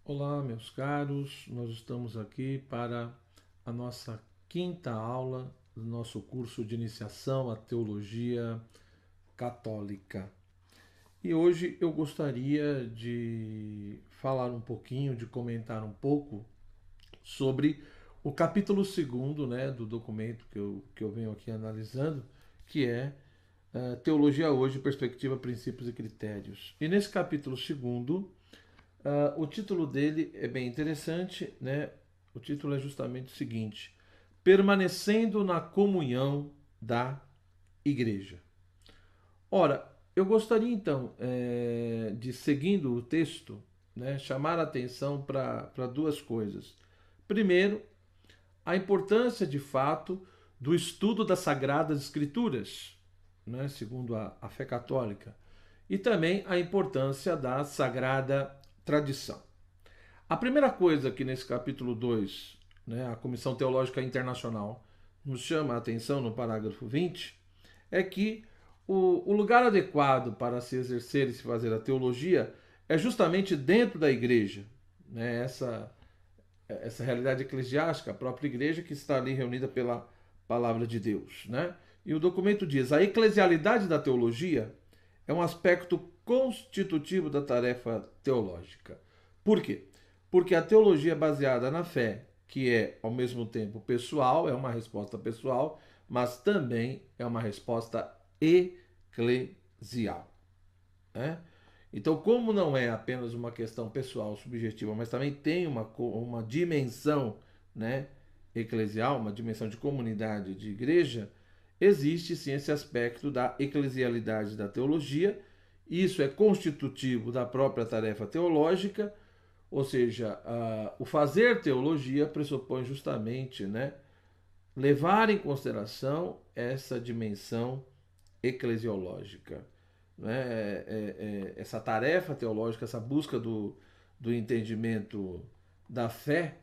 Olá, meus caros, nós estamos aqui para a nossa quinta aula do nosso curso de iniciação à teologia católica. E hoje eu gostaria de falar um pouquinho, de comentar um pouco sobre o capítulo segundo, né, do documento que eu venho aqui analisando, que é Teologia Hoje, Perspectiva, Princípios e Critérios. E nesse capítulo segundo, o título dele é bem interessante, né? O título é justamente o seguinte: Permanecendo na comunhão da igreja. Ora, eu gostaria então de, seguindo o texto, né, chamar a atenção para duas coisas. Primeiro, a importância de fato do estudo das Sagradas Escrituras, né, segundo a fé católica, e também a importância da Sagrada Tradição. A primeira coisa que nesse capítulo 2, né, a Comissão Teológica Internacional nos chama a atenção no parágrafo 20, é que o lugar adequado para se exercer e se fazer a teologia é justamente dentro da igreja. Né, essa realidade eclesiástica, a própria igreja que está ali reunida pela palavra de Deus. Né? E o documento diz: a eclesialidade da teologia é um aspecto constitutivo da tarefa teológica. Por quê? Porque a teologia é baseada na fé, que é ao mesmo tempo pessoal, é uma resposta pessoal, mas também é uma resposta eclesial. Né? Então, como não é apenas uma questão pessoal, subjetiva, mas também tem uma dimensão, né, eclesial, uma dimensão de comunidade, de igreja, existe sim esse aspecto da eclesialidade da teologia. Isso é constitutivo da própria tarefa teológica, ou seja, o fazer teologia pressupõe justamente, né, levar em consideração essa dimensão eclesiológica. Né? Essa tarefa teológica, essa busca do entendimento da fé,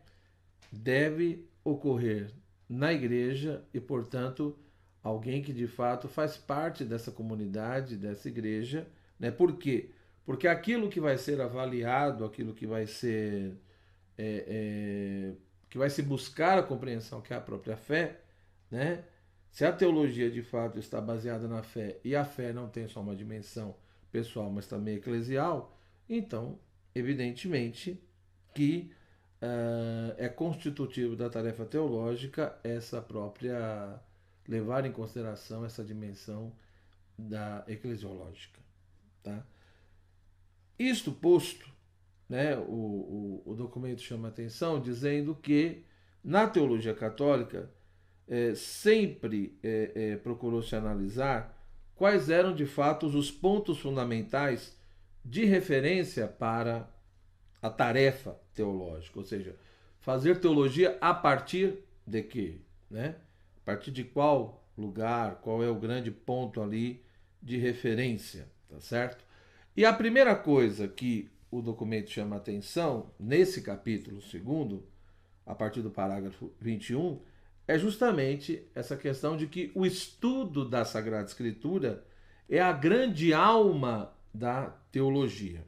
deve ocorrer na igreja e, portanto, alguém que de fato faz parte dessa comunidade, dessa igreja. Né? Por quê? Porque aquilo que vai ser avaliado, aquilo que vai se buscar a compreensão, que é a própria fé, né? Se a teologia de fato está baseada na fé e a fé não tem só uma dimensão pessoal, mas também eclesial, então, evidentemente, que é constitutivo da tarefa teológica essa própria levar em consideração essa dimensão da eclesiológica. Tá? Isto posto, né, o documento chama atenção dizendo que na teologia católica sempre procurou se analisar quais eram de fato os pontos fundamentais de referência para a tarefa teológica, ou seja, fazer teologia a partir de quê? Né? A partir de qual lugar, qual é o grande ponto ali de referência, tá certo? E a primeira coisa que o documento chama atenção, nesse capítulo segundo, a partir do parágrafo 21, é justamente essa questão de que o estudo da Sagrada Escritura é a grande alma da teologia.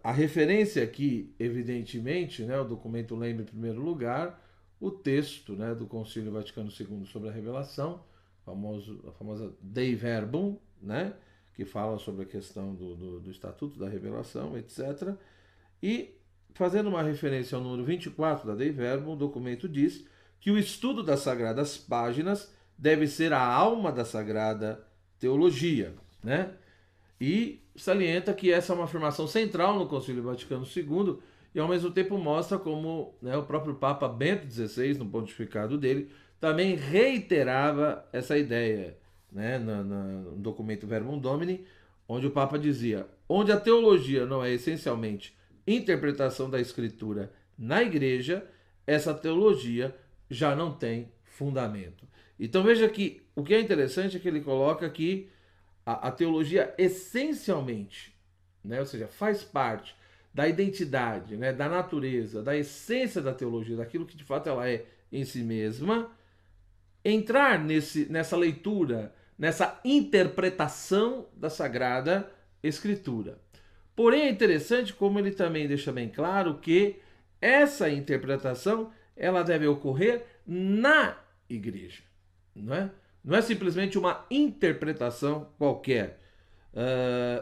A referência aqui, evidentemente, né, o documento lembra em primeiro lugar o texto, né, do Concílio Vaticano II sobre a revelação, a famosa Dei Verbum, né, que fala sobre a questão do Estatuto da Revelação, etc. E, fazendo uma referência ao número 24 da Dei Verbum, o documento diz que o estudo das sagradas páginas deve ser a alma da sagrada teologia. Né? E salienta que essa é uma afirmação central no Concílio Vaticano II e, ao mesmo tempo, mostra como, né, o próprio Papa Bento XVI, no pontificado dele, também reiterava essa ideia, né, no documento Verbum Domini, onde o Papa dizia: onde a teologia não é essencialmente interpretação da Escritura na igreja, essa teologia já não tem fundamento. Então veja que o que é interessante é que ele coloca que a teologia essencialmente, né, ou seja, faz parte da identidade, né, da natureza, da essência da teologia, daquilo que de fato ela é em si mesma, entrar nessa leitura, nessa interpretação da Sagrada Escritura. Porém, é interessante como ele também deixa bem claro que essa interpretação ela deve ocorrer na igreja, não é? Não é simplesmente uma interpretação qualquer.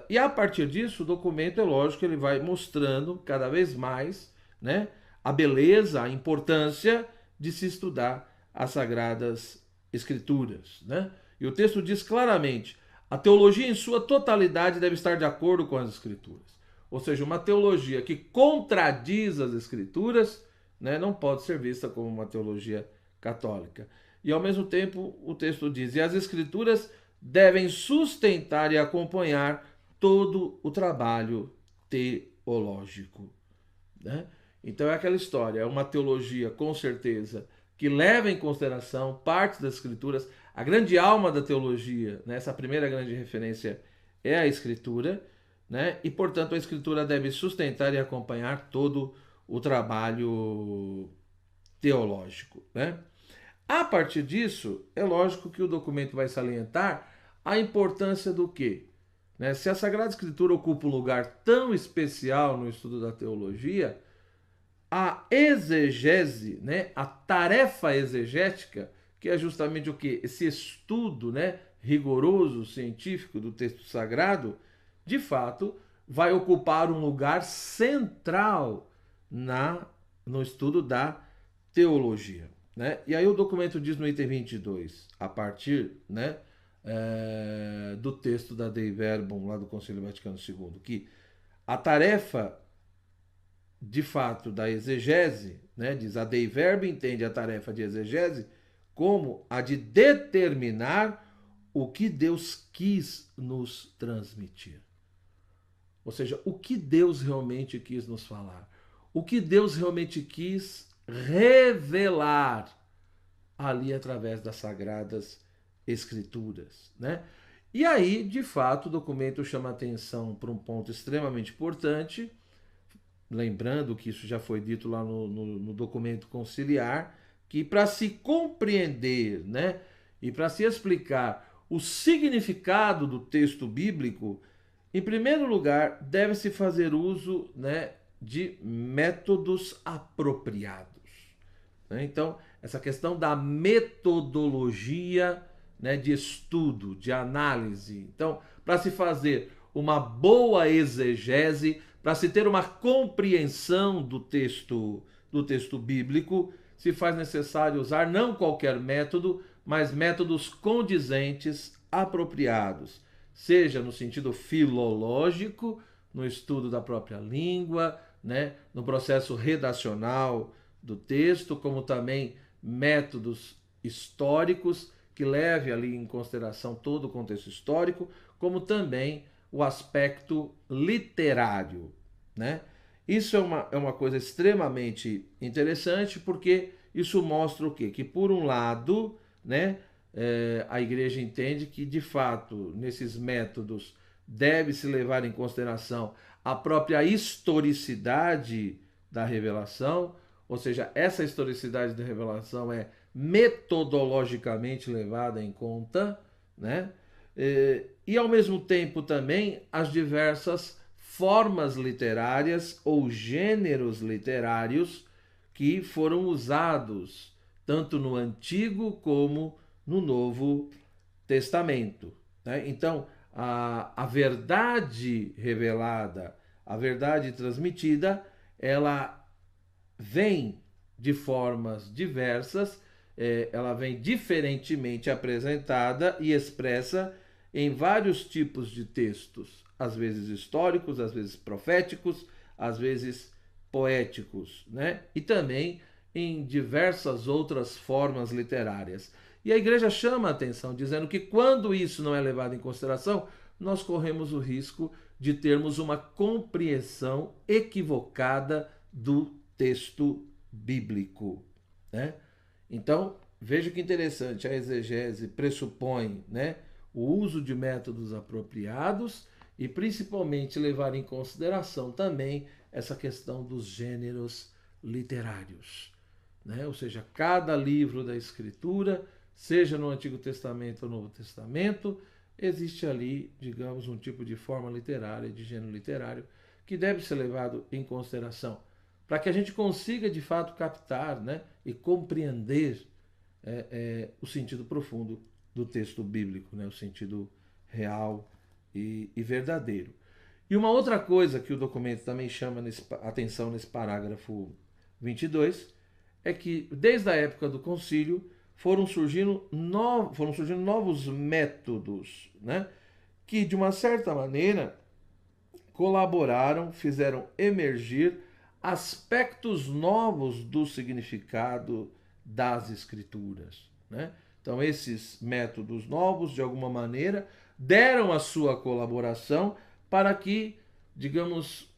E a partir disso, o documento, é lógico, ele vai mostrando cada vez mais, né, a beleza, a importância de se estudar as Sagradas Escrituras, né? E o texto diz claramente: a teologia em sua totalidade deve estar de acordo com as Escrituras. Ou seja, uma teologia que contradiz as Escrituras, né, não pode ser vista como uma teologia católica. E ao mesmo tempo, o texto diz: e as Escrituras devem sustentar e acompanhar todo o trabalho teológico, né? Então é aquela história, é uma teologia com certeza que leva em consideração parte das Escrituras. A grande alma da teologia, né, essa primeira grande referência é a Escritura, né? E portanto a Escritura deve sustentar e acompanhar todo o trabalho teológico, né? A partir disso, é lógico que o documento vai salientar a importância do quê? Né? Se a Sagrada Escritura ocupa um lugar tão especial no estudo da teologia, a exegese, né? A tarefa exegética, que é justamente o quê? Esse estudo, né, rigoroso, científico do texto sagrado, de fato, vai ocupar um lugar central no estudo da teologia, né? E aí o documento diz no item 22, a partir, né, do texto da Dei Verbum, lá do Concílio Vaticano II, que a tarefa, de fato, da exegese, né, diz: a Dei Verbum entende a tarefa de exegese como a de determinar o que Deus quis nos transmitir. Ou seja, o que Deus realmente quis nos falar. O que Deus realmente quis revelar ali através das Sagradas Escrituras, né? E aí, de fato, o documento chama atenção para um ponto extremamente importante, lembrando que isso já foi dito lá no documento conciliar, que para se compreender, né, e para se explicar o significado do texto bíblico, em primeiro lugar, deve-se fazer uso, né, de métodos apropriados, né? Então, essa questão da metodologia, né, de estudo, de análise. Então, para se fazer uma boa exegese, para se ter uma compreensão do texto bíblico, se faz necessário usar não qualquer método, mas métodos condizentes, apropriados, seja no sentido filológico, no estudo da própria língua, né, no processo redacional do texto, como também métodos históricos que leve ali em consideração todo o contexto histórico, como também o aspecto literário, né? Isso é uma coisa extremamente interessante, porque isso mostra o quê? Que por um lado, né, a igreja entende que de fato nesses métodos deve-se levar em consideração a própria historicidade da revelação, ou seja, essa historicidade da revelação é metodologicamente levada em conta, né? E ao mesmo tempo também as diversas formas literárias ou gêneros literários que foram usados tanto no Antigo como no Novo Testamento, né? Então, a verdade revelada, a verdade transmitida, ela vem de formas diversas, ela vem diferentemente apresentada e expressa em vários tipos de textos, às vezes históricos, às vezes proféticos, às vezes poéticos, né? E também em diversas outras formas literárias. E a igreja chama a atenção, dizendo que quando isso não é levado em consideração, nós corremos o risco de termos uma compreensão equivocada do texto bíblico, né? Então, veja que interessante, a exegese pressupõe, né, o uso de métodos apropriados e principalmente levar em consideração também essa questão dos gêneros literários, né? Ou seja, cada livro da Escritura, seja no Antigo Testamento ou no Novo Testamento, existe ali, digamos, um tipo de forma literária, de gênero literário, que deve ser levado em consideração, para que a gente consiga de fato captar, né, e compreender o sentido profundo do texto bíblico, né, o sentido real e verdadeiro. E uma outra coisa que o documento também chama atenção nesse parágrafo 22 é que desde a época do concílio foram surgindo novos métodos, né, que de uma certa maneira colaboraram, fizeram emergir aspectos novos do significado das Escrituras, né? Então, esses métodos novos, de alguma maneira, deram a sua colaboração para que, digamos,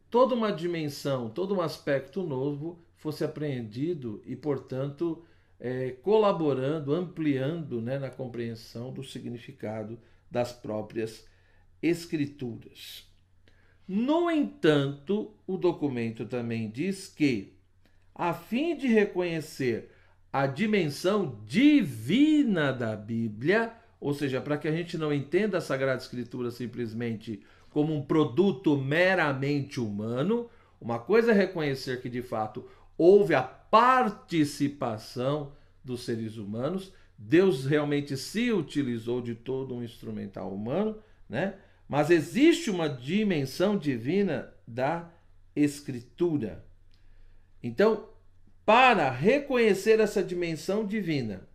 toda uma dimensão, todo um aspecto novo fosse apreendido e, portanto, colaborando, ampliando, né, na compreensão do significado das próprias Escrituras. No entanto, o documento também diz que, a fim de reconhecer a dimensão divina da Bíblia, ou seja, para que a gente não entenda a Sagrada Escritura simplesmente como um produto meramente humano, uma coisa é reconhecer que de fato houve a participação dos seres humanos, Deus realmente se utilizou de todo um instrumental humano, né? Mas existe uma dimensão divina da Escritura. Então, para reconhecer essa dimensão divina,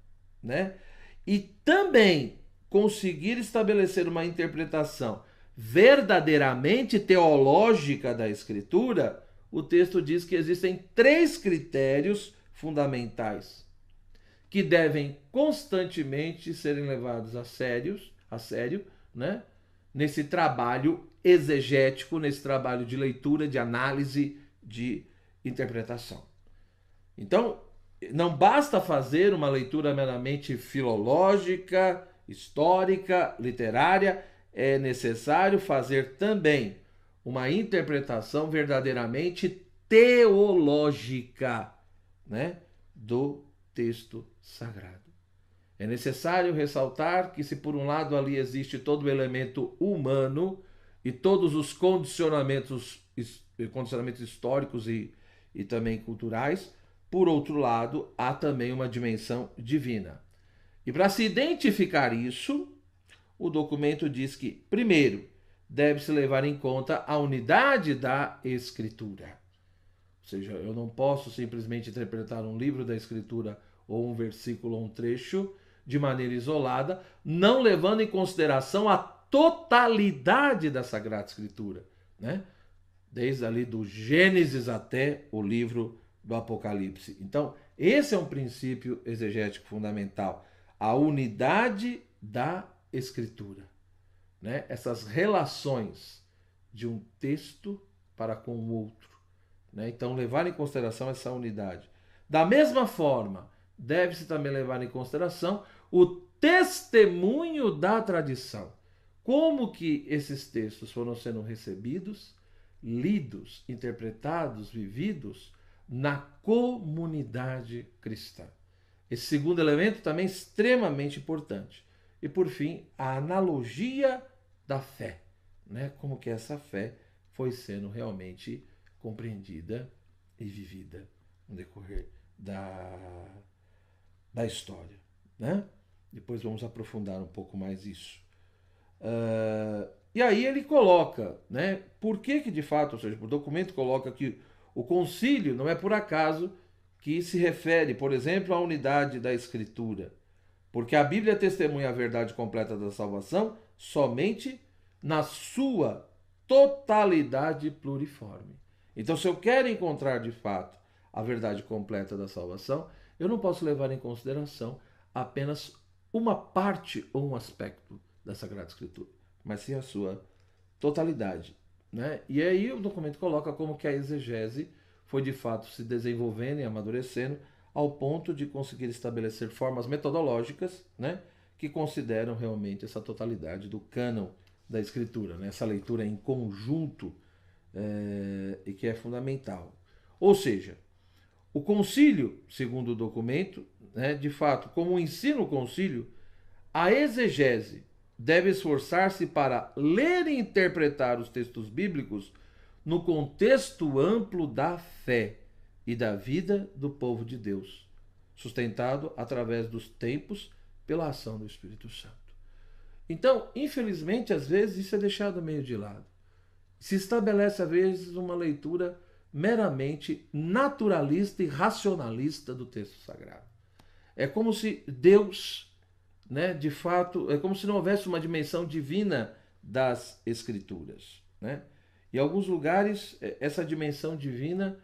né, e também conseguir estabelecer uma interpretação verdadeiramente teológica da Escritura, o texto diz que existem 3 critérios fundamentais que devem constantemente serem levados a sério, né, nesse trabalho exegético, nesse trabalho de leitura, de análise, de interpretação. Então, não basta fazer uma leitura meramente filológica, histórica, literária, é necessário fazer também uma interpretação verdadeiramente teológica, né, do texto sagrado. É necessário ressaltar que, se por um lado ali existe todo o elemento humano e todos os condicionamentos históricos e também culturais, por outro lado, há também uma dimensão divina. E para se identificar isso, o documento diz que, primeiro, deve-se levar em conta a unidade da Escritura. Ou seja, eu não posso simplesmente interpretar um livro da Escritura ou um versículo ou um trecho de maneira isolada, não levando em consideração a totalidade da Sagrada Escritura, né? Desde ali do Gênesis até o livro do Apocalipse. Então, esse é um princípio exegético fundamental, a unidade da Escritura, né? Essas relações de um texto para com o outro, né? Então, levar em consideração essa unidade. Da mesma forma, deve-se também levar em consideração o testemunho da tradição. Como que esses textos foram sendo recebidos, lidos, interpretados, vividos na comunidade cristã. Esse segundo elemento também é extremamente importante. E por fim, a analogia da fé, né? Como que essa fé foi sendo realmente compreendida e vivida no decorrer da história, né? Depois vamos aprofundar um pouco mais isso. E aí ele coloca, né? Por que de fato, ou seja, o documento coloca que o concílio não é por acaso que se refere, por exemplo, à unidade da Escritura, porque a Bíblia testemunha a verdade completa da salvação somente na sua totalidade pluriforme. Então, se eu quero encontrar de fato a verdade completa da salvação, eu não posso levar em consideração apenas uma parte ou um aspecto da Sagrada Escritura, mas sim a sua totalidade, né? E aí o documento coloca como que a exegese foi de fato se desenvolvendo e amadurecendo ao ponto de conseguir estabelecer formas metodológicas, né, que consideram realmente essa totalidade do cânon da Escritura, né? Essa leitura em conjunto e que é fundamental. Ou seja, o concílio, segundo o documento, né, de fato, como ensina o concílio, a exegese deve esforçar-se para ler e interpretar os textos bíblicos no contexto amplo da fé e da vida do povo de Deus, sustentado através dos tempos pela ação do Espírito Santo. Então, infelizmente, às vezes isso é deixado meio de lado. Se estabelece, às vezes, uma leitura meramente naturalista e racionalista do texto sagrado. É como se Deus, né, de fato, é como se não houvesse uma dimensão divina das Escrituras, né? Em alguns lugares, essa dimensão divina,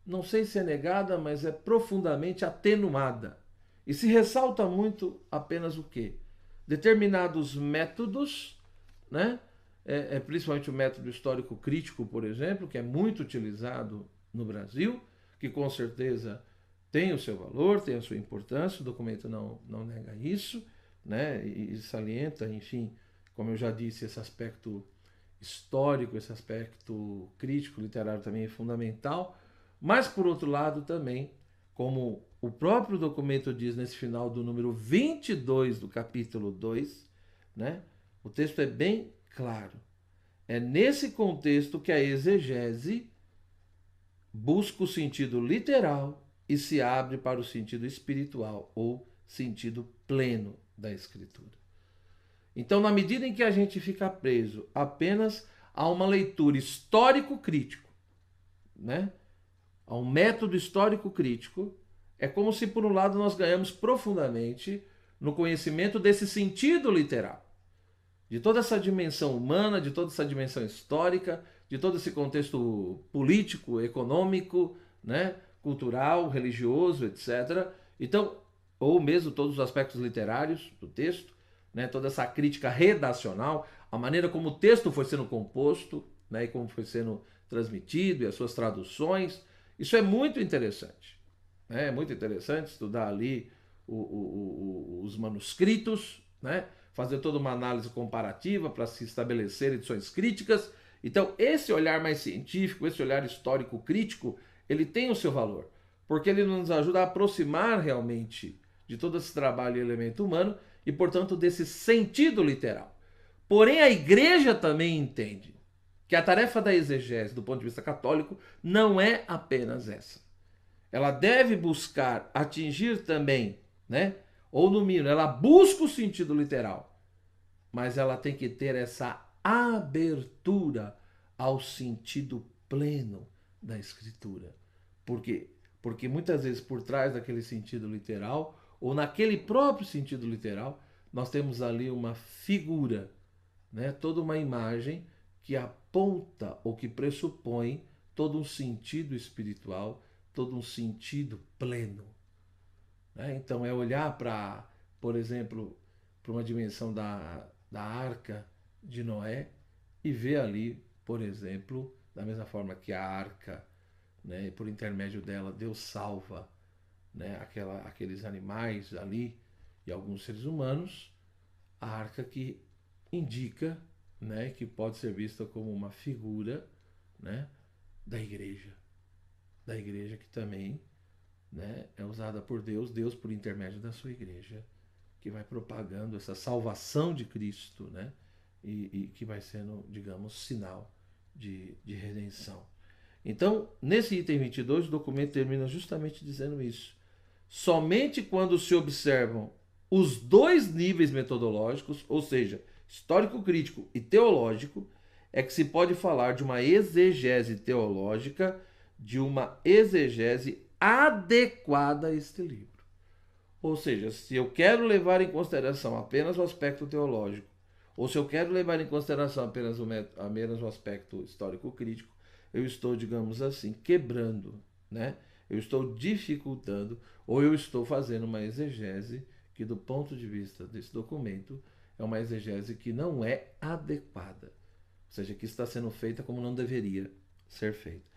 não sei se é negada, mas é profundamente atenuada. E se ressalta muito apenas o quê? Determinados métodos, né? Principalmente o método histórico crítico, por exemplo, que é muito utilizado no Brasil, que com certeza tem o seu valor, tem a sua importância, o documento não nega isso, né? E salienta, enfim, como eu já disse, esse aspecto histórico, esse aspecto crítico, literário também é fundamental, mas por outro lado também, como o próprio documento diz nesse final do número 22 do capítulo 2, né? O texto é bem claro. É nesse contexto que a exegese busca o sentido literal e se abre para o sentido espiritual ou sentido pleno da Escritura. Então, na medida em que a gente fica preso apenas a uma leitura histórico-crítico, né? A um método histórico-crítico, é como se, por um lado, nós ganhamos profundamente no conhecimento desse sentido literal, de toda essa dimensão humana, de toda essa dimensão histórica, de todo esse contexto político, econômico, né? Cultural, religioso, etc. Então, ou mesmo todos os aspectos literários do texto, né? Toda essa crítica redacional, a maneira como o texto foi sendo composto, né? E como foi sendo transmitido, e as suas traduções. Isso é muito interessante. Né? É muito interessante estudar ali os manuscritos, né? Fazer toda uma análise comparativa para se estabelecer edições críticas. Então, esse olhar mais científico, esse olhar histórico-crítico, ele tem o seu valor, porque ele nos ajuda a aproximar realmente de todo esse trabalho e elemento humano e, portanto, desse sentido literal. Porém, a igreja também entende que a tarefa da exegese, do ponto de vista católico, não é apenas essa. Ela deve buscar atingir também, né? Ou no mínimo, ela busca o sentido literal, mas ela tem que ter essa abertura ao sentido pleno da Escritura. Por quê? Porque muitas vezes por trás daquele sentido literal, ou naquele próprio sentido literal, nós temos ali uma figura, né? Toda uma imagem que aponta ou que pressupõe todo um sentido espiritual, todo um sentido pleno. Né? Então é olhar para, por exemplo, para uma dimensão da arca de Noé e ver ali, por exemplo, da mesma forma que a arca, né, por intermédio dela, Deus salva, né, aqueles animais ali e alguns seres humanos, a arca que indica, né, que pode ser vista como uma figura, né, da igreja que também, né, é usada por Deus por intermédio da sua igreja, que vai propagando essa salvação de Cristo, né, e que vai sendo, digamos, sinal de redenção. Então, nesse item 22, o documento termina justamente dizendo isso. Somente quando se observam os dois níveis metodológicos, ou seja, histórico-crítico e teológico, é que se pode falar de uma exegese teológica, de uma exegese adequada a este livro. Ou seja, se eu quero levar em consideração apenas o aspecto teológico, ou se eu quero levar em consideração apenas o aspecto histórico-crítico, eu estou, digamos assim, quebrando, né? Eu estou dificultando, ou eu estou fazendo uma exegese que, do ponto de vista desse documento, é uma exegese que não é adequada. Ou seja, que está sendo feita como não deveria ser feita.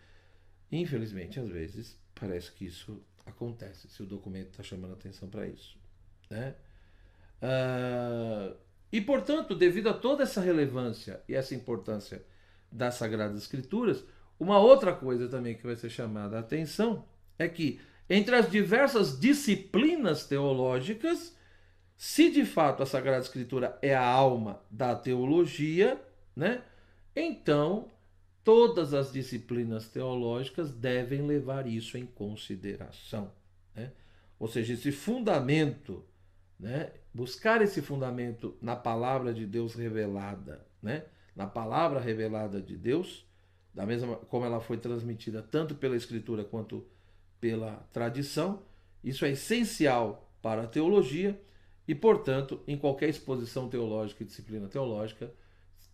Infelizmente, às vezes, parece que isso acontece, se o documento está chamando atenção para isso. Né? E, portanto, devido a toda essa relevância e essa importância das Sagradas Escrituras, uma outra coisa também que vai ser chamada a atenção é que, entre as diversas disciplinas teológicas, se de fato a Sagrada Escritura é a alma da teologia, né, então todas as disciplinas teológicas devem levar isso em consideração, né? Ou seja, esse fundamento, né? Buscar esse fundamento na palavra de Deus revelada, né? Na palavra revelada de Deus, da mesma como ela foi transmitida tanto pela Escritura quanto pela tradição, isso é essencial para a teologia e, portanto, em qualquer exposição teológica e disciplina teológica,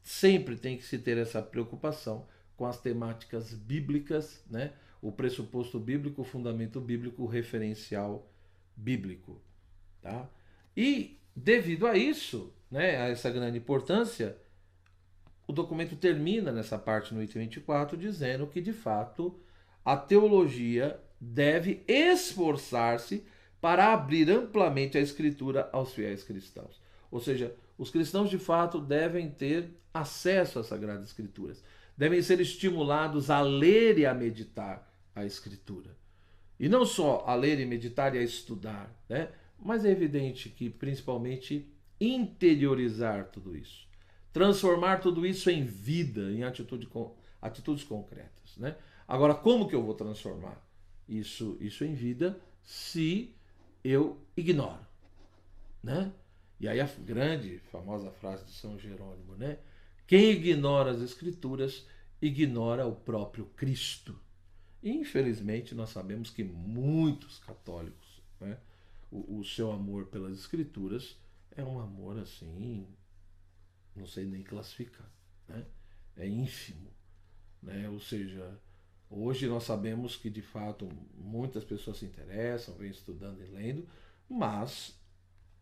sempre tem que se ter essa preocupação com as temáticas bíblicas, né? O pressuposto bíblico, o fundamento bíblico, o referencial bíblico. Tá? E, devido a isso, né, a essa grande importância, o documento termina nessa parte no item 24 dizendo que, de fato, a teologia deve esforçar-se para abrir amplamente a Escritura aos fiéis cristãos. Ou seja, os cristãos, de fato, devem ter acesso às Sagradas Escrituras. Devem ser estimulados a ler e a meditar a Escritura. E não só a ler e meditar e a estudar, né? Mas é evidente que, principalmente, interiorizar tudo isso. Transformar tudo isso em vida, em atitudes concretas, né? Agora, como que eu vou transformar isso em vida se eu ignoro, né? E aí a grande, famosa frase de São Jerônimo, né? Quem ignora as Escrituras, ignora o próprio Cristo. E, infelizmente, nós sabemos que muitos católicos, né, o seu amor pelas Escrituras é um amor assim, não sei nem classificar, né? É ínfimo, né? Ou seja, hoje nós sabemos que, de fato, muitas pessoas se interessam, vêm estudando e lendo, mas,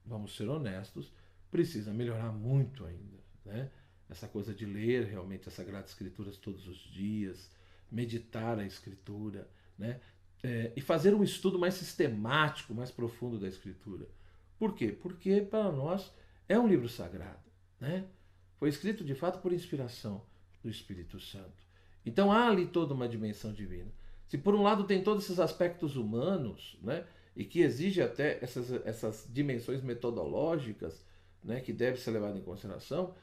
vamos ser honestos, precisa melhorar muito ainda, né? Essa coisa de ler realmente as Sagradas Escrituras todos os dias, meditar a Escritura, né? E fazer um estudo mais sistemático, mais profundo da Escritura. Por quê? Porque para nós é um livro sagrado, né? Foi escrito de fato por inspiração do Espírito Santo. Então há ali toda uma dimensão divina. Se por um lado tem todos esses aspectos humanos, né, e que exige até essas dimensões metodológicas, né, que deve ser levado em consideração,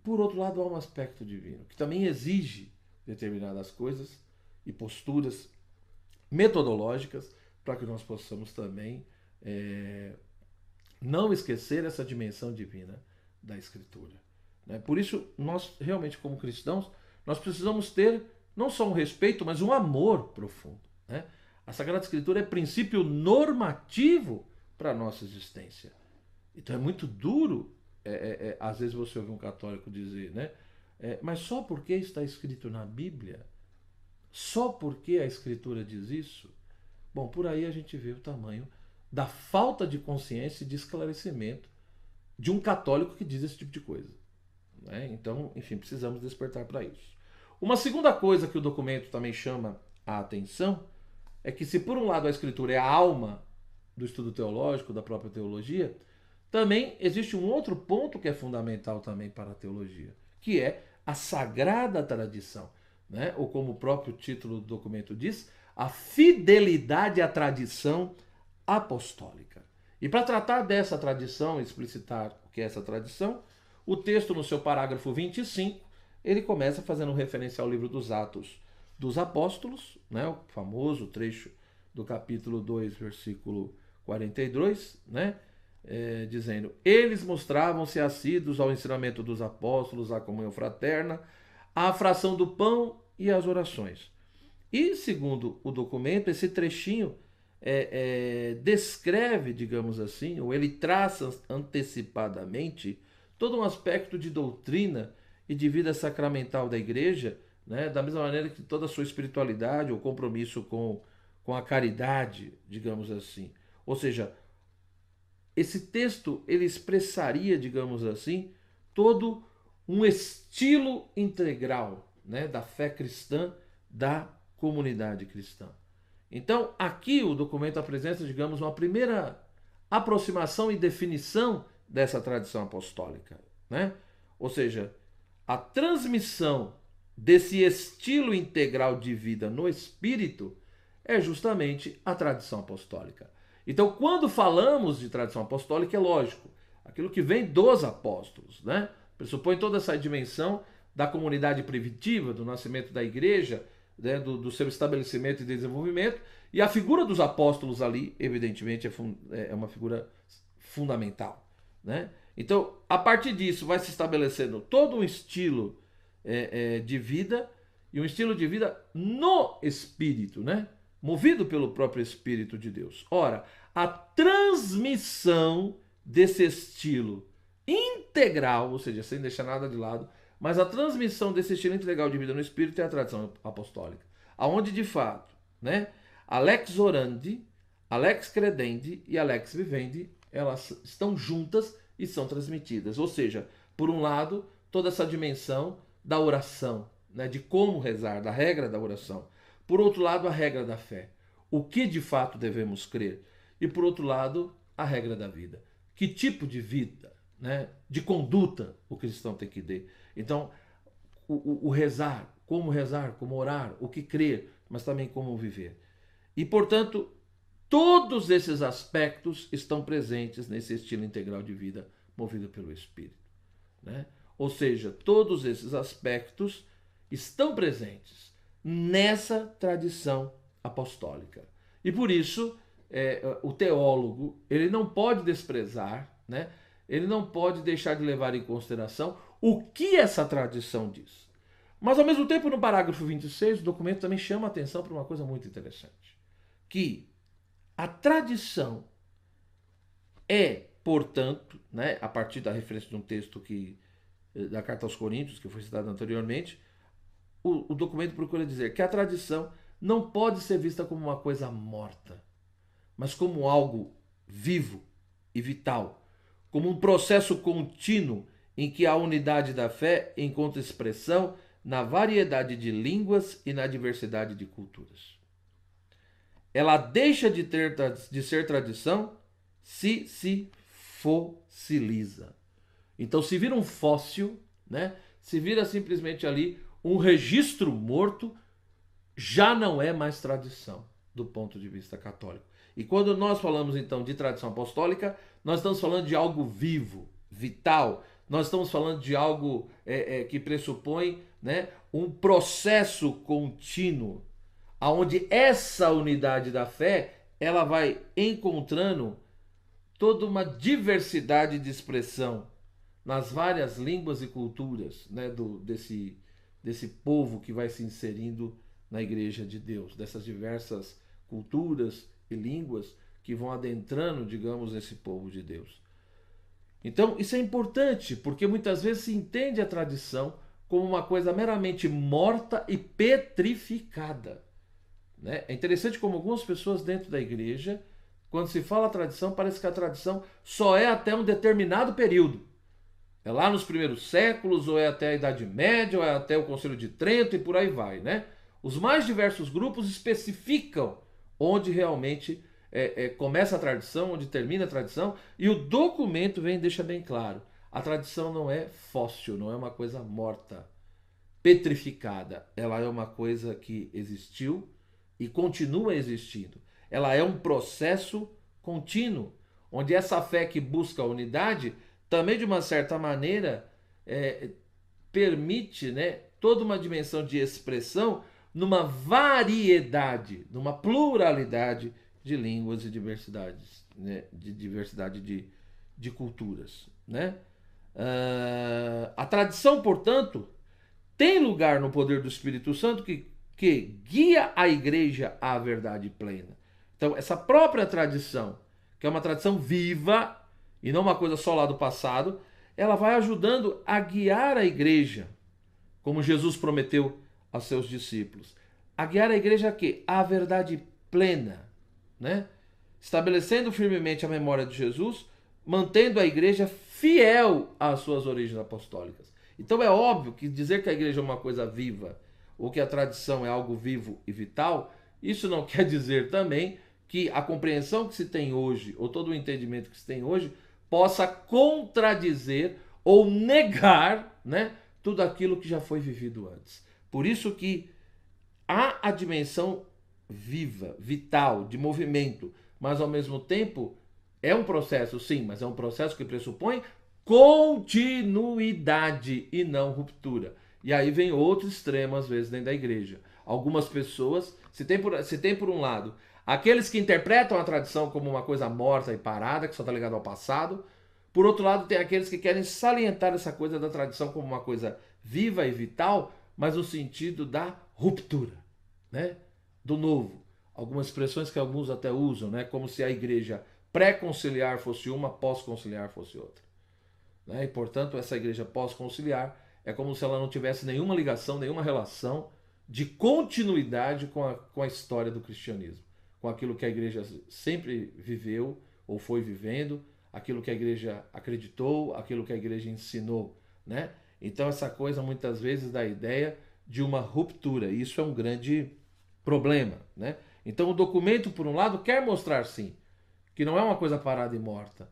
por outro lado há um aspecto divino, que também exige determinadas coisas e posturas metodológicas para que nós possamos também não esquecer essa dimensão divina da Escritura, né? Por isso, nós realmente como cristãos, nós precisamos ter não só um respeito, mas um amor profundo, né? A Sagrada Escritura é princípio normativo para a nossa existência. Então é muito duro, às vezes você ouve um católico dizer, né? Mas só porque está escrito na Bíblia? Só porque a Escritura diz isso? Bom, por aí a gente vê o tamanho da falta de consciência e de esclarecimento de um católico que diz esse tipo de coisa, né? Então, enfim, precisamos despertar para isso. Uma segunda coisa que o documento também chama a atenção é que, se por um lado a Escritura é a alma do estudo teológico, da própria teologia, também existe um outro ponto que é fundamental também para a teologia, que é a sagrada tradição, né? Ou como o próprio título do documento diz, a fidelidade à tradição apostólica. E para tratar dessa tradição, explicitar o que é essa tradição, o texto, no seu parágrafo 25, ele começa fazendo referência ao livro dos Atos dos Apóstolos, né? O famoso trecho do capítulo 2, versículo 42, né? Dizendo: eles mostravam-se assíduos ao ensinamento dos apóstolos, à comunhão fraterna, à fração do pão e às orações. E, segundo o documento, esse trechinho descreve, digamos assim, ou ele traça antecipadamente todo um aspecto de doutrina e de vida sacramental da igreja, né? Da mesma maneira que toda a sua espiritualidade ou compromisso com a caridade, digamos assim. Ou seja, esse texto ele expressaria, digamos assim, todo um estilo integral, né, da fé cristã, da comunidade cristã. Então, aqui o documento apresenta, digamos, uma primeira aproximação e definição dessa tradição apostólica, né? Ou seja, a transmissão desse estilo integral de vida no Espírito é justamente a tradição apostólica. Então, quando falamos de tradição apostólica, é lógico, aquilo que vem dos apóstolos, né? Pressupõe toda essa dimensão da comunidade primitiva, do nascimento da igreja, né, do seu estabelecimento e desenvolvimento, e a figura dos apóstolos ali, evidentemente, é uma figura fundamental, né? Então, a partir disso, vai se estabelecendo todo um estilo de vida, e um estilo de vida no Espírito, né? Movido pelo próprio Espírito de Deus. Ora, a transmissão desse estilo integral, ou seja, sem deixar nada de lado, mas a transmissão desse estilo integral de vida no Espírito é a tradição apostólica, aonde de fato, né, Alex orandi, Alex credendi e Alex vivendi, elas estão juntas e são transmitidas. Ou seja, por um lado, toda essa dimensão da oração, né, de como rezar, da regra da oração. Por outro lado, a regra da fé, o que de fato devemos crer. E por outro lado, a regra da vida. Que tipo de vida, né, de conduta o cristão tem que ter. Então, o rezar, como orar, o que crer, mas também como viver. E, portanto, todos esses aspectos estão presentes nesse estilo integral de vida movido pelo Espírito, né? Ou seja, todos esses aspectos estão presentes nessa tradição apostólica. E por isso, o teólogo, ele não pode desprezar, né? Ele não pode deixar de levar em consideração o que essa tradição diz. Mas, ao mesmo tempo, no parágrafo 26, o documento também chama a atenção para uma coisa muito interessante. Que a tradição é, portanto, né, a partir da referência de um texto da Carta aos Coríntios, que foi citado anteriormente, o documento procura dizer que a tradição não pode ser vista como uma coisa morta, mas como algo vivo e vital, como um processo contínuo em que a unidade da fé encontra expressão na variedade de línguas e na diversidade de culturas. Ela deixa de ser tradição se fossiliza. Então, se vira um fóssil, né? Se vira simplesmente ali um registro morto, já não é mais tradição do ponto de vista católico. E quando nós falamos então de tradição apostólica, nós estamos falando de algo vivo, vital. Nós estamos falando de algo que pressupõe, né, um processo contínuo, onde essa unidade da fé ela vai encontrando toda uma diversidade de expressão nas várias línguas e culturas, né, desse povo que vai se inserindo na Igreja de Deus, dessas diversas culturas e línguas que vão adentrando, digamos, esse povo de Deus. Então, isso é importante, porque muitas vezes se entende a tradição como uma coisa meramente morta e petrificada, né? É interessante como algumas pessoas dentro da igreja, quando se fala tradição, parece que a tradição só é até um determinado período. É lá nos primeiros séculos, ou é até a Idade Média, ou é até o Concílio de Trento e por aí vai, né? Os mais diversos grupos especificam onde realmente começa a tradição, onde termina a tradição, e o documento vem e deixa bem claro. A tradição não é fóssil, não é uma coisa morta, petrificada. Ela é uma coisa que existiu e continua existindo. Ela é um processo contínuo, onde essa fé que busca a unidade também, de uma certa maneira, permite, né, toda uma dimensão de expressão numa variedade, numa pluralidade de línguas e diversidades, né, de diversidade de culturas, né? A tradição, portanto, tem lugar no poder do Espírito Santo que guia a igreja à verdade plena. Então, essa própria tradição, que é uma tradição viva e não uma coisa só lá do passado, ela vai ajudando a guiar a igreja, como Jesus prometeu aos seus discípulos. A guiar a igreja a quê? À verdade plena, né? Estabelecendo firmemente a memória de Jesus, mantendo a igreja fiel às suas origens apostólicas. Então é óbvio que dizer que a igreja é uma coisa viva, ou que a tradição é algo vivo e vital, isso não quer dizer também que a compreensão que se tem hoje, ou todo o entendimento que se tem hoje, possa contradizer ou negar, né, tudo aquilo que já foi vivido antes. Por isso que há a dimensão viva, vital, de movimento, mas ao mesmo tempo é um processo, sim, mas é um processo que pressupõe continuidade e não ruptura. E aí vem outro extremo, às vezes, dentro da igreja. Algumas pessoas, se tem por um lado aqueles que interpretam a tradição como uma coisa morta e parada, que só está ligada ao passado, por outro lado, tem aqueles que querem salientar essa coisa da tradição como uma coisa viva e vital, mas no sentido da ruptura, né? Do novo. Algumas expressões que alguns até usam, né? Como se a igreja pré-conciliar fosse uma, pós-conciliar fosse outra. Né? E, portanto, essa igreja pós-conciliar é como se ela não tivesse nenhuma ligação, nenhuma relação de continuidade com a história do cristianismo, com aquilo que a igreja sempre viveu ou foi vivendo, aquilo que a igreja acreditou, aquilo que a igreja ensinou, né? Então essa coisa muitas vezes dá a ideia de uma ruptura, e isso é um grande problema, né? Então o documento, por um lado, quer mostrar sim que não é uma coisa parada e morta,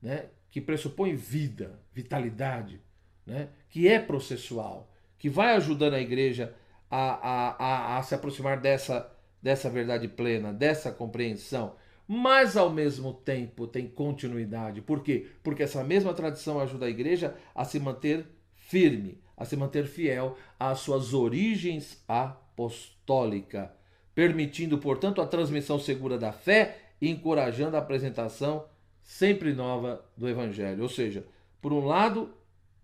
né? Que pressupõe vida, vitalidade, né? Que é processual, que vai ajudando a igreja a se aproximar dessa verdade plena, dessa compreensão, mas ao mesmo tempo tem continuidade. Por quê? Porque essa mesma tradição ajuda a igreja a se manter firme, a se manter fiel às suas origens apostólicas, permitindo, portanto, a transmissão segura da fé e encorajando a apresentação sempre nova do Evangelho. Ou seja, por um lado,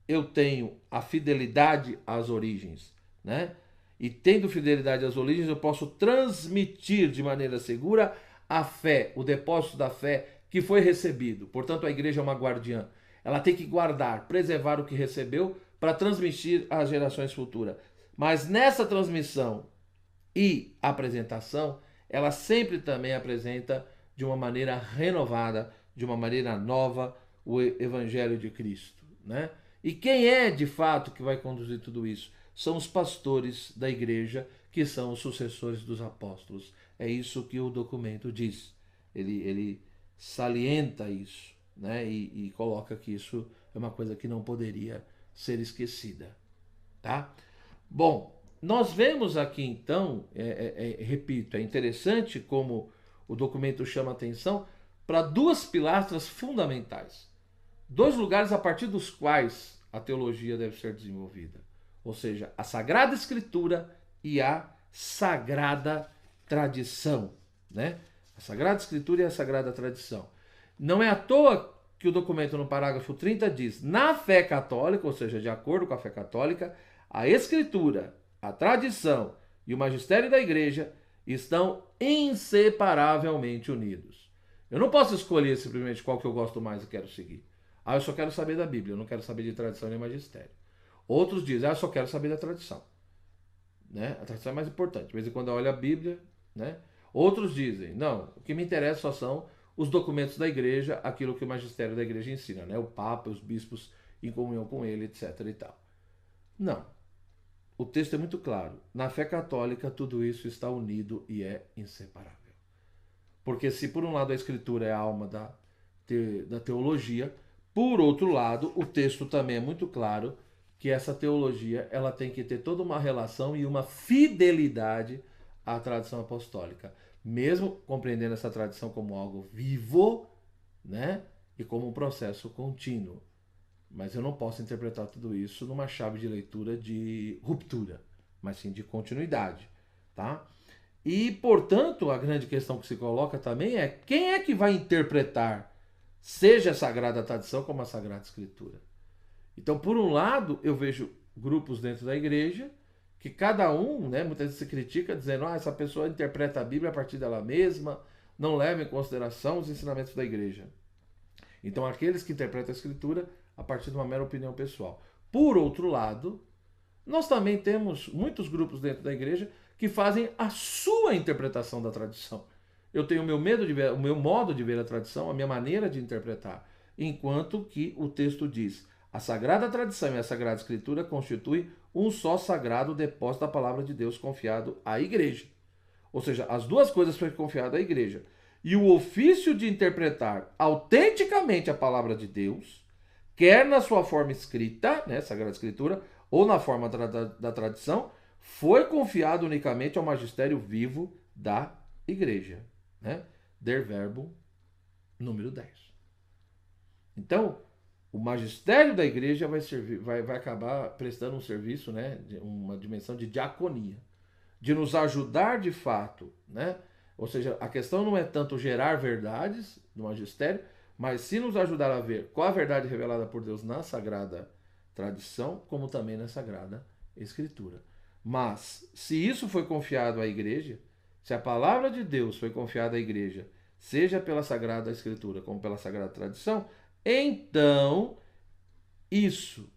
eu tenho a fidelidade às origens, né? E tendo fidelidade às origens, eu posso transmitir de maneira segura a fé, o depósito da fé que foi recebido. Portanto, a igreja é uma guardiã. Ela tem que guardar, preservar o que recebeu para transmitir às gerações futuras. Mas nessa transmissão e apresentação, ela sempre também apresenta de uma maneira renovada, de uma maneira nova, o Evangelho de Cristo, né? E quem é de fato que vai conduzir tudo isso? São os pastores da igreja, que são os sucessores dos apóstolos. É isso que o documento diz. Ele salienta isso, né? E coloca que isso é uma coisa que não poderia ser esquecida. Tá? Bom, nós vemos aqui então, repito, é interessante como o documento chama atenção para duas pilastras fundamentais. Dois lugares a partir dos quais a teologia deve ser desenvolvida. Ou seja, a Sagrada Escritura e a Sagrada Tradição, né? A Sagrada Escritura e a Sagrada Tradição. Não é à toa que o documento no parágrafo 30 diz: na fé católica, ou seja, de acordo com a fé católica, a Escritura, a tradição e o magistério da igreja estão inseparavelmente unidos. Eu não posso escolher simplesmente qual que eu gosto mais e quero seguir. Ah, eu só quero saber da Bíblia, eu não quero saber de tradição nem magistério. Outros dizem: ah, eu só quero saber da tradição. Né? A tradição é mais importante. De vez em quando eu olho a Bíblia, né? Outros dizem: não, o que me interessa só são os documentos da igreja, aquilo que o magistério da igreja ensina, né? O Papa, os bispos em comunhão com ele, etc. e tal. Não. O texto é muito claro. Na fé católica, tudo isso está unido e é inseparável. Porque se por um lado a Escritura é a alma da teologia, por outro lado, o texto também é muito claro que essa teologia ela tem que ter toda uma relação e uma fidelidade à tradição apostólica, mesmo compreendendo essa tradição como algo vivo, né, e como um processo contínuo. Mas eu não posso interpretar tudo isso numa chave de leitura de ruptura, mas sim de continuidade, tá? E, portanto, a grande questão que se coloca também é: quem é que vai interpretar, seja a Sagrada Tradição como a Sagrada Escritura? Então, por um lado, eu vejo grupos dentro da igreja que cada um, né, muitas vezes se critica dizendo: ah, essa pessoa interpreta a Bíblia a partir dela mesma, não leva em consideração os ensinamentos da igreja. Então, aqueles que interpretam a Escritura a partir de uma mera opinião pessoal. Por outro lado, nós também temos muitos grupos dentro da igreja que fazem a sua interpretação da tradição. Eu tenho o meu medo de ver, o meu modo de ver a tradição, a minha maneira de interpretar, enquanto que o texto diz: a Sagrada Tradição e a Sagrada Escritura constituem um só sagrado depósito da palavra de Deus confiado à igreja. Ou seja, as duas coisas foram confiadas à igreja. E o ofício de interpretar autenticamente a palavra de Deus, quer na sua forma escrita, né, Sagrada Escritura, ou na forma da tradição, foi confiado unicamente ao magistério vivo da igreja. Né? Der Verbum, número 10. Então, o magistério da igreja vai acabar prestando um serviço, né, uma dimensão de diaconia, de nos ajudar de fato, né? Ou seja, a questão não é tanto gerar verdades no magistério, mas sim nos ajudar a ver qual a verdade revelada por Deus na Sagrada Tradição, como também na Sagrada Escritura. Mas, se isso foi confiado à igreja, se a palavra de Deus foi confiada à igreja, seja pela Sagrada Escritura como pela Sagrada Tradição, então isso,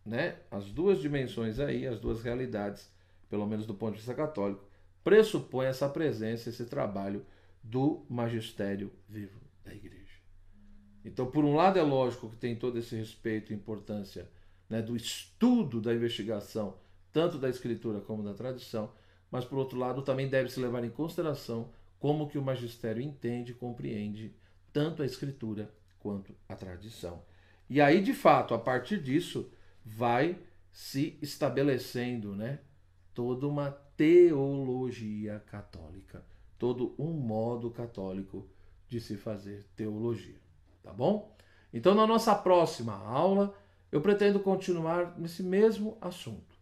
né, as duas dimensões aí, as duas realidades, pelo menos do ponto de vista católico, pressupõe essa presença, esse trabalho do magistério vivo da igreja. Então, por um lado, é lógico que tem todo esse respeito e importância, né, do estudo, da investigação, tanto da escritura como da tradição, mas, por outro lado, também deve se levar em consideração como que o magistério entende e compreende tanto a escritura quanto a tradição. E aí, de fato, a partir disso, vai se estabelecendo, né, toda uma teologia católica, todo um modo católico de se fazer teologia, tá bom? Então, na nossa próxima aula, eu pretendo continuar nesse mesmo assunto,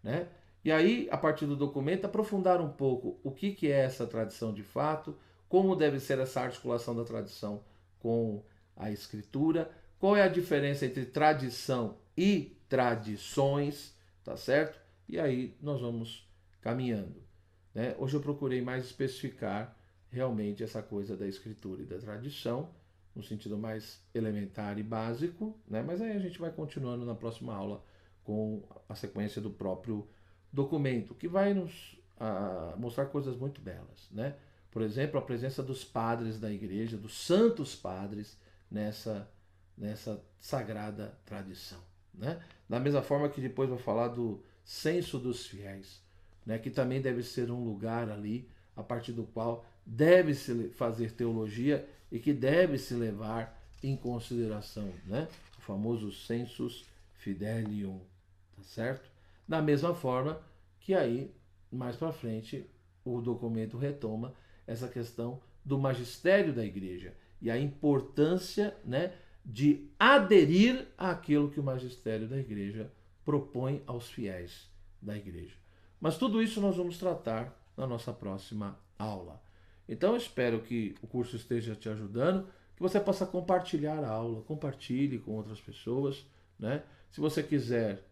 né? E aí, a partir do documento, aprofundar um pouco o que é essa tradição de fato, como deve ser essa articulação da tradição com a escritura, qual é a diferença entre tradição e tradições, tá certo? E aí nós vamos caminhando, né? Hoje eu procurei mais especificar realmente essa coisa da escritura e da tradição, no sentido mais elementar e básico, né? Mas aí a gente vai continuando na próxima aula com a sequência do próprio documento, que vai nos mostrar coisas muito belas, né? Por exemplo, a presença dos padres da igreja, dos santos padres, nessa sagrada tradição, né? Da mesma forma que depois vai falar do censo dos fiéis, né? Que também deve ser um lugar ali a partir do qual deve se fazer teologia e que deve se levar em consideração, né, o famoso sensus fidelium, tá certo? Da mesma forma que aí mais para frente o documento retoma essa questão do magistério da igreja e a importância, né, de aderir àquilo que o magistério da igreja propõe aos fiéis da igreja. Mas tudo isso nós vamos tratar na nossa próxima aula. Então eu espero que o curso esteja te ajudando, que você possa compartilhar a aula, compartilhe com outras pessoas, né? Se você quiser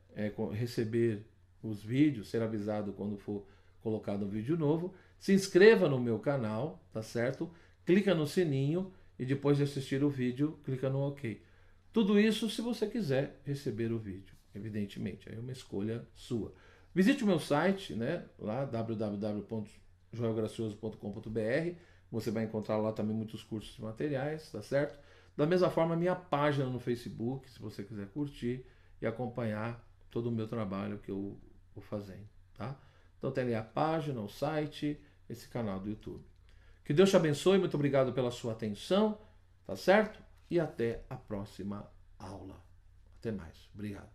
receber os vídeos, ser avisado quando for colocado um vídeo novo, se inscreva no meu canal, tá certo? Clica no sininho e depois de assistir o vídeo, clica no OK. Tudo isso se você quiser receber o vídeo, evidentemente, aí é uma escolha sua. Visite o meu site, né, lá www.joelgracioso.com.br. Você vai encontrar lá também muitos cursos e materiais, tá certo? Da mesma forma, minha página no Facebook, se você quiser curtir e acompanhar todo o meu trabalho que eu vou fazendo, tá? Então tem ali a página, o site, esse canal do YouTube. Que Deus te abençoe, muito obrigado pela sua atenção, tá certo? E até a próxima aula. Até mais. Obrigado.